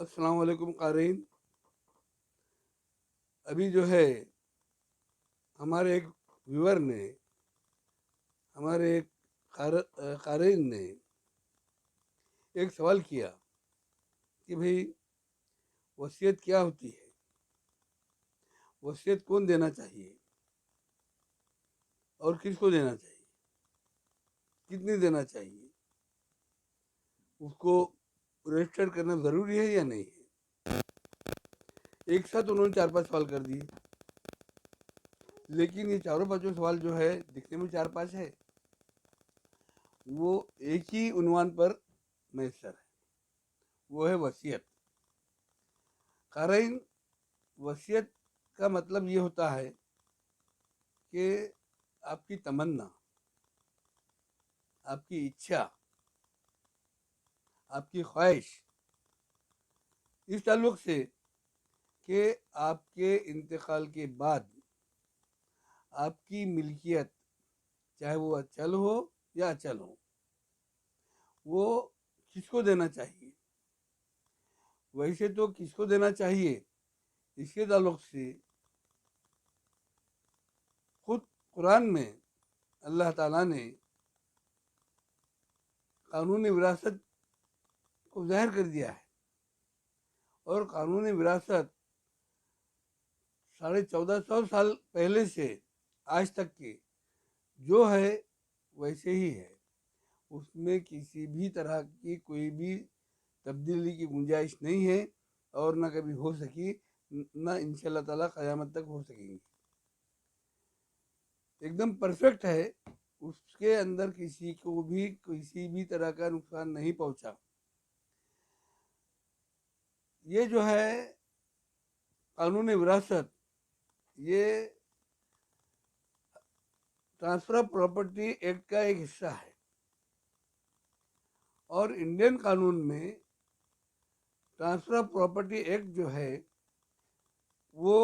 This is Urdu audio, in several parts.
السلام علیکم قارئین. ابھی جو ہے ہمارے ایک ویور نے ہمارے ایک قارئین نے ایک سوال کیا کہ بھئی وصیت کیا ہوتی ہے، وصیت کون دینا چاہیے اور کس کو دینا چاہیے، کتنی دینا چاہیے، اس کو رجسٹر کرنا ضروری ہے یا نہیں ہے. ایک ساتھ انہوں نے 4-5 سوال کر دیے، لیکن یہ چاروں پانچوں سوال جو ہے دکھنے میں 4-5 ہے، وہ ایک ہی عنوان پر میسر ہے، وہ ہے وصیت. قارئین، وصیت کا مطلب یہ ہوتا ہے کہ آپ کی تمنا، آپ کی اچھا، آپ کی خواہش اس تعلق سے کہ آپ کے انتقال کے بعد آپ کی ملکیت، چاہے وہ اچل ہو یا اچل ہو، وہ کس کو دینا چاہیے. ویسے تو کس کو دینا چاہیے اس کے تعلق سے خود قرآن میں اللہ تعالیٰ نے قانون وراثت کو ظاہر کر دیا ہے، اور قانون وراثت 1450 سال پہلے سے آج تک کے جو ہے ویسے ہی ہے. اس میں کسی بھی طرح کی کوئی بھی تبدیلی کی گنجائش نہیں ہے، اور نہ کبھی ہو سکی، نہ انشاءاللہ تعالیٰ قیامت تک ہو سکیں گی. ایک دم پرفیکٹ ہے، اس کے اندر کسی کو بھی کسی بھی طرح کا نقصان نہیں پہنچا. یہ جو ہے قانون وراثت، یہ ٹرانسفر آف پراپرٹی ایکٹ کا ایک حصہ ہے، اور انڈین قانون میں ٹرانسفر آف پراپرٹی ایکٹ جو ہے وہ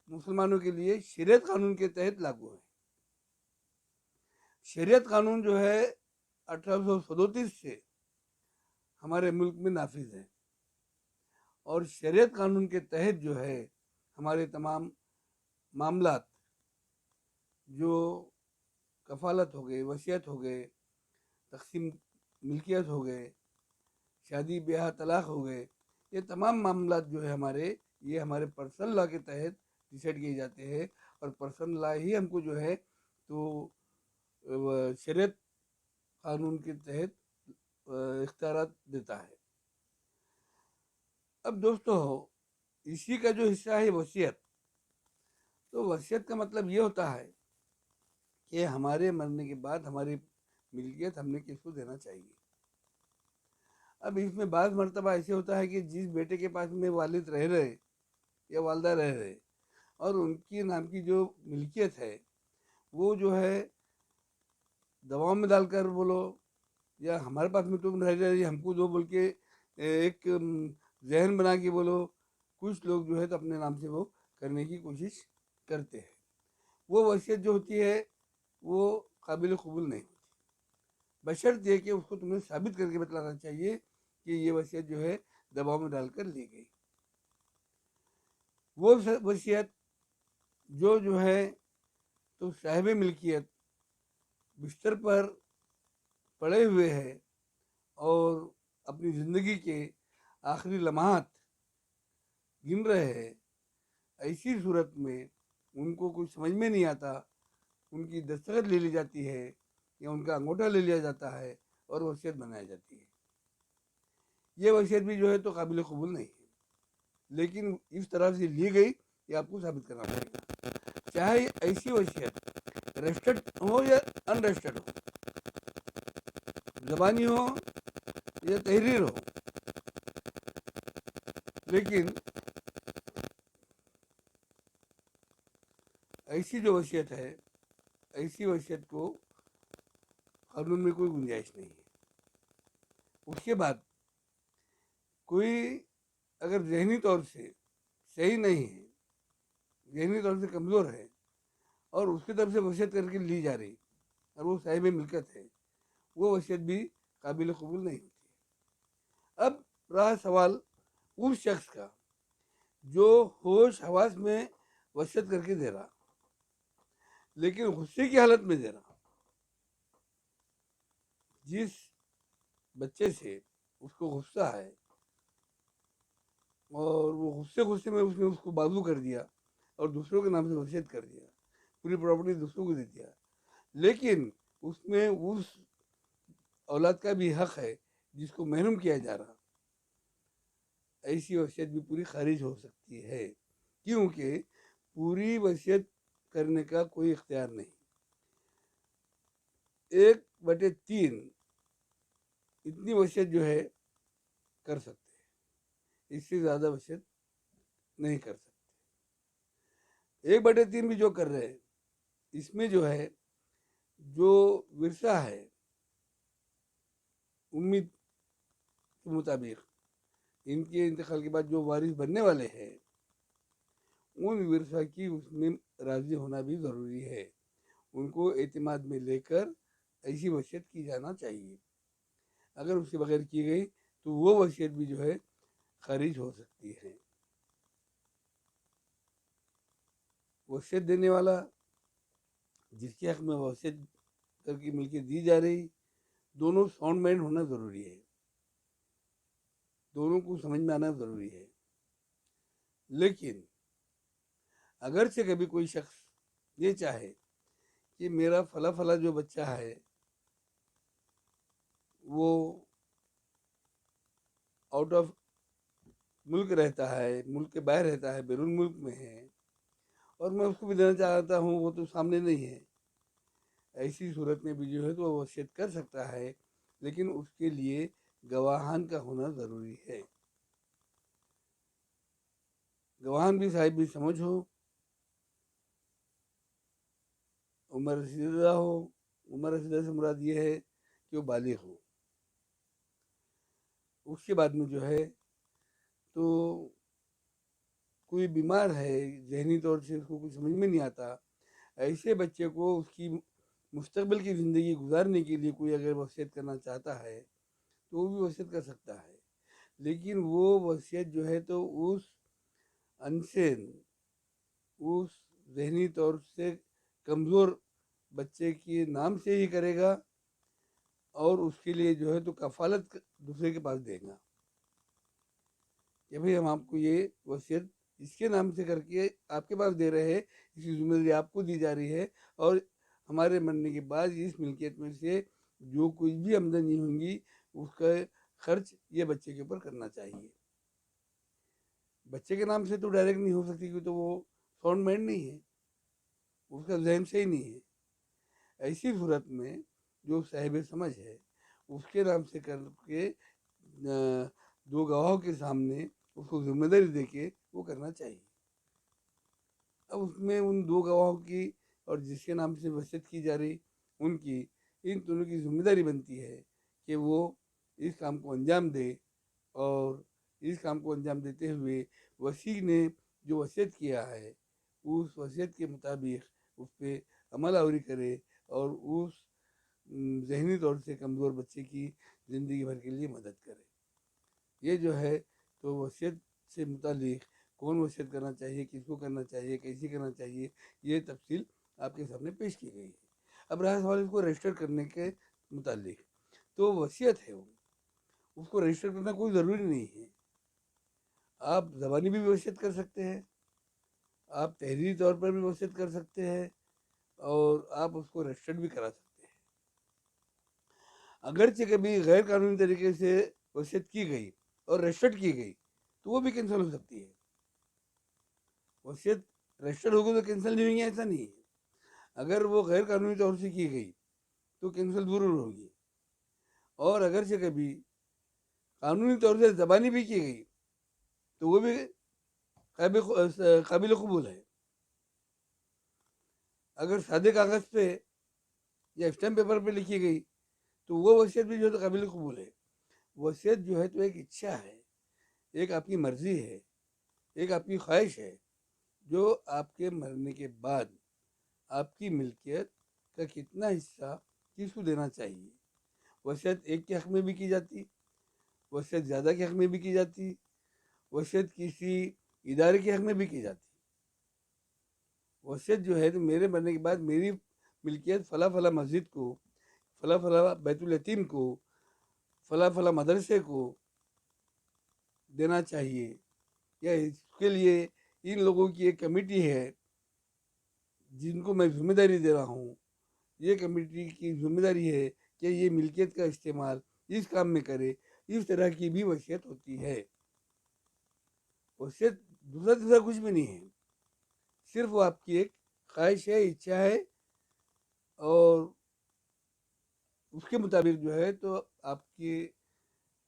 مسلمانوں کے لیے شریعت قانون کے تحت لاگو ہے. شریعت قانون جو ہے 1837 سے ہمارے ملک میں نافذ ہے، اور شریعت قانون کے تحت جو ہے ہمارے تمام معاملات، جو کفالت ہو گئے، وصیت ہو گئے، تقسیم ملکیت ہو گئے، شادی بیاہ طلاق ہو گئے، یہ تمام معاملات جو ہے یہ ہمارے پرسنل لا کے تحت ڈیسائڈ کیے جاتے ہیں. اور پرسنل لا ہی ہم کو جو ہے تو شریعت قانون کے تحت اختیارات دیتا ہے. اب دوستو، اسی کا جو حصہ ہے وصیت، تو وصیت کا مطلب یہ ہوتا ہے کہ ہمارے مرنے کے بعد ہماری ملکیت ہم نے کس کو دینا چاہیے. اب اس میں بعض مرتبہ ایسے ہوتا ہے کہ جس بیٹے کے پاس میں والد رہ رہے یا والدہ رہ رہے، اور ان کی نام کی جو ملکیت ہے وہ جو ہے دباؤ میں ڈال کر بولو، یا ہمارے پاس میں تم رہ جائے ہم کو دو بول کے ایک ذہن بنا کے بولو. کچھ لوگ جو ہے تو اپنے نام سے وہ کرنے کی کوشش کرتے ہیں. وہ وصیت جو ہوتی ہے وہ قابل قبول نہیں ہوتی، بشرط یہ کہ اس کو تمہیں ثابت کر کے بتلانا چاہیے کہ یہ وصیت جو ہے دباؤ میں ڈال کر لی گئی. وہ وصیت جو ہے تو صاحب ملکیت بستر پر پڑے ہوئے ہے اور اپنی زندگی کے آخری لمحات گن رہے ہیں، ایسی صورت میں ان کو کچھ سمجھ میں نہیں آتا، ان کی دستخط لے لی جاتی ہے یا ان کا انگوٹھا لے لیا جاتا ہے اور وصیت بنائی جاتی ہے. یہ وصیت بھی جو ہے تو قابل قبول نہیں ہے، لیکن اس طرح سے لی گئی یہ آپ کو ثابت کرنا پڑے گا. چاہے ایسی وصیت رجسٹرڈ ہو یا ان رجسٹرڈ ہو، زبانی ہو یا تحریر ہو، لیکن ایسی جو وصیت ہے، ایسی وصیت کو قانون میں کوئی گنجائش نہیں ہے. اس کے بعد کوئی اگر ذہنی طور سے صحیح نہیں ہے، ذہنی طور سے کمزور ہے، اور اس کی طرف سے وصیت کر کے لی جا رہی اور وہ صاحب ملکت ہے، وہ وصیت بھی قابل قبول نہیں ہوتی ہے. اب رہا سوال اس شخص کا جو ہوش حواس میں وصیت کر کے دے رہا لیکن غصے کی حالت میں دے رہا. جس بچے سے اس کو غصہ ہے اور وہ غصے میں اس نے اس کو بازو کر دیا اور دوسروں کے نام سے وصیت کر دیا, پوری پراپرٹی دوسروں کو دے دیا, لیکن اس میں اس اولاد کا بھی حق ہے جس کو محروم کیا جا رہا, ایسی وصیت بھی پوری خارج ہو سکتی ہے, کیونکہ پوری وصیت کرنے کا کوئی اختیار نہیں. 1/3 اتنی وصیت جو ہے کر سکتے ہیں, اس سے زیادہ وصیت نہیں کر سکتے. 1/3 بھی جو کر رہے ہیں اس میں جو ہے جو ورثہ ہے امید کے مطابق ان کے انتقال کے بعد جو وارث بننے والے ہیں ان ورثہ کی اس میں راضی ہونا بھی ضروری ہے. ان کو اعتماد میں لے کر ایسی وصیت کی جانا چاہیے. اگر اس کے بغیر کی گئی تو وہ وصیت بھی جو ہے خارج ہو سکتی ہے. وصیت دینے والا جس کے حق میں وصیت کر کے ملکیت دی جا رہی دونوں ساؤنڈ مائنڈ ہونا ضروری ہے, دونوں کو سمجھ میں آنا ضروری ہے. لیکن اگرچہ کبھی کوئی شخص یہ چاہے کہ میرا فلاں فلاں جو بچہ ہے وہ آؤٹ آف ملک رہتا ہے, ملک کے باہر رہتا ہے, بیرون ملک میں ہے, اور میں اس کو بھی دینا چاہتا ہوں, وہ تو سامنے نہیں ہے, ایسی صورت میں بھی جو ہے تو وہ وصیت کر سکتا ہے, لیکن اس کے لیے گواہان کا ہونا ضروری ہے. گواہان بھی صاحب بھی سمجھ ہو, عمر رسیدہ ہو. عمر رسیدہ سے مراد یہ ہے کہ وہ بالغ ہو. اس کے بعد میں جو ہے تو کوئی بیمار ہے, ذہنی طور سے اس کو کچھ سمجھ میں نہیں آتا, ایسے بچے کو اس کی مستقبل کی زندگی گزارنے کے لیے کوئی اگر وصیت کرنا چاہتا ہے تو وہ بھی وصیت کر سکتا ہے. لیکن وہ وصیت جو ہے تو اس انسین, اس ذہنی طور سے کمزور بچے کے نام سے ہی کرے گا, اور اس کے لیے جو ہے تو کفالت دوسرے کے پاس دے گا کہ بھئی ہم آپ کو یہ وصیت اس کے نام سے کر کے آپ کے پاس دے رہے ہیں, اس کی ذمہ داری آپ کو دی جا رہی ہے, اور ہمارے مرنے کے بعد اس ملکیت میں سے جو کچھ بھی آمدنی ہوں گی اس کا خرچ یہ بچے کے اوپر کرنا چاہیے. بچے کے نام سے تو ڈائریکٹ نہیں ہو سکتی کیونکہ تو وہ ساؤنڈ مائنڈ نہیں ہے, اس کا ذہن صحیح نہیں ہے. ایسی صورت میں جو صاحب سمجھ ہے اس کے نام سے کر کے 2 گواہوں کے سامنے اس کو ذمہ داری دے کے وہ کرنا چاہیے. اب اس میں ان 2 گواہوں کی اور جس کے نام سے وصیت کی جا رہی ان دونوں کی ذمہ داری بنتی ہے کہ وہ اس کام کو انجام دے, اور اس کام کو انجام دیتے ہوئے وصی نے جو وصیت کیا ہے اس وصیت کے مطابق اس پہ عمل آوری کرے, اور اس ذہنی طور سے کمزور بچے کی زندگی بھر کے لیے مدد کرے. یہ جو ہے تو وصیت سے متعلق کون وصیت کرنا چاہیے, کس کو کرنا چاہیے, کیسے کرنا چاہیے, یہ تفصیل آپ کے سامنے پیش کی گئی ہے. اب رہا سوال اس کو رجسٹر کرنے کے متعلق, تو وصیت ہے وہ, اس کو رجسٹر کرنا کوئی ضروری نہیں ہے. آپ زبانی بھی وصیت کر سکتے ہیں, آپ تحریری طور پر بھی وصیت کر سکتے ہیں, اور آپ اس کو رجسٹرڈ بھی کرا سکتے ہیں. اگرچہ کبھی غیر قانونی طریقے سے وصیت کی گئی اور رجسٹرڈ کی گئی تو وہ بھی کینسل ہو سکتی ہے. وصیت رجسٹرڈ ہوگی تو کینسل نہیں ہوگی ایسا نہیں ہے. اگر وہ غیر قانونی طور سے کی گئی تو کینسل ضرور ہوگی, اور اگرچہ کبھی قانونی طور سے زبانی بھی کی گئی تو وہ بھی قابل قبول ہے. اگر سادے کاغذ پہ یا اسٹمپ پیپر پہ لکھی گئی تو وہ وصیت بھی جو ہے تو قابل قبول ہے. وصیت جو ہے تو ایک اچھا ہے, ایک آپ کی مرضی ہے, ایک آپ کی خواہش ہے, جو آپ کے مرنے کے بعد آپ کی ملکیت کا کتنا حصہ کس کو دینا چاہیے. وصیت ایک کے حق میں بھی کی جاتی, وصیت زیادہ کے حق میں بھی کی جاتی, وصیت کسی ادارے کے حق میں بھی کی جاتی ہے۔ وصیت جو ہے تو میرے مرنے کے بعد میری ملکیت فلاں فلاں مسجد کو، فلاں فلاں بیت الیتیم کو، فلاں فلاں مدرسے کو دینا چاہیے، یا اس کے لیے ان لوگوں کی ایک کمیٹی ہے جن کو میں ذمہ داری دے رہا ہوں، یہ کمیٹی کی ذمہ داری ہے کہ یہ ملکیت کا استعمال اس کام میں کرے، اس طرح کی بھی وصیت ہوتی ہے۔ وصیت دوسرا کچھ بھی نہیں ہے، صرف وہ آپ کی ایک خواہش ہے، اچھا ہے، اور اس کے مطابق جو ہے تو آپ کے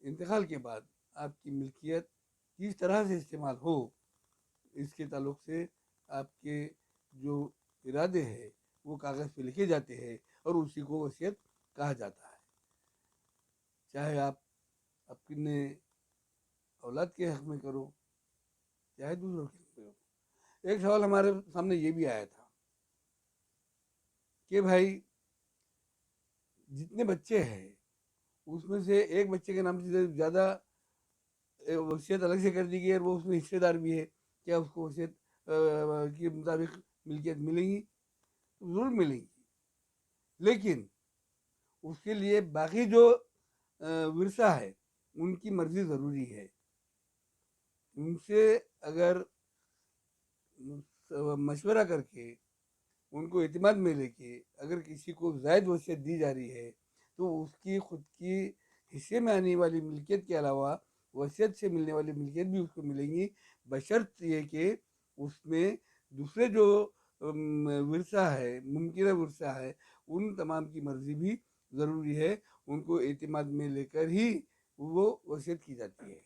انتقال کے بعد آپ کی ملکیت کس طرح سے استعمال ہو، اس کے تعلق سے آپ کے جو ارادے ہیں وہ کاغذ پہ لکھے جاتے ہیں، اور اسی کو وصیت کہا جاتا ہے۔ چاہے آپ اپنے اولاد کے حق میں کرو، چاہے دوسروں کے حق میں کرو۔ ایک سوال ہمارے سامنے یہ بھی آیا تھا کہ بھائی جتنے بچے ہیں اس میں سے ایک بچے کے نام سے زیادہ وصیت الگ سے کر دی گئی، اور وہ اس میں حصے دار بھی ہے، کیا اس کو وصیت کے مطابق ملکیت ملے گی؟ ضرور ملے گی، لیکن اس کے لیے باقی جو ورثہ ہے ان کی مرضی ضروری ہے۔ ان سے اگر مشورہ کر کے، ان کو اعتماد میں لے کے اگر کسی کو زائد وصیت دی جا رہی ہے تو اس کی خود کی حصے میں آنے والی ملکیت کے علاوہ وصیت سے ملنے والی ملکیت بھی اس کو ملیں گی، بشرط یہ کہ اس میں دوسرے جو ورثہ ہے، ممکنہ ورثہ ہے، ان تمام کی مرضی بھی ضروری ہے، ان کو اعتماد میں لے کر ہی وہ وصیت کی جاتی ہے۔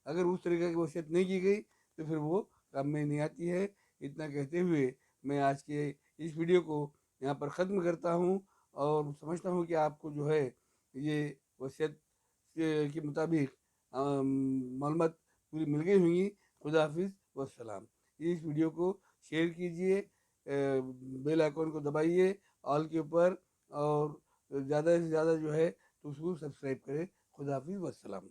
اگر اس طریقے کی وصیت نہیں کی گئی تو پھر وہ کام میں نہیں آتی ہے۔ اتنا کہتے ہوئے میں آج کے اس ویڈیو کو یہاں پر ختم کرتا ہوں، اور سمجھتا ہوں کہ آپ کو جو ہے یہ وصیت کے مطابق معلومات پوری مل گئی ہوئی۔ خدا حافظ والسلام۔ اس ویڈیو کو شیئر کیجئے، بیل آئیکن کو دبائیے آل کے اوپر، اور زیادہ سے زیادہ جو ہے تو اس کو سبسکرائب کریں۔ خدا حافظ والسلام۔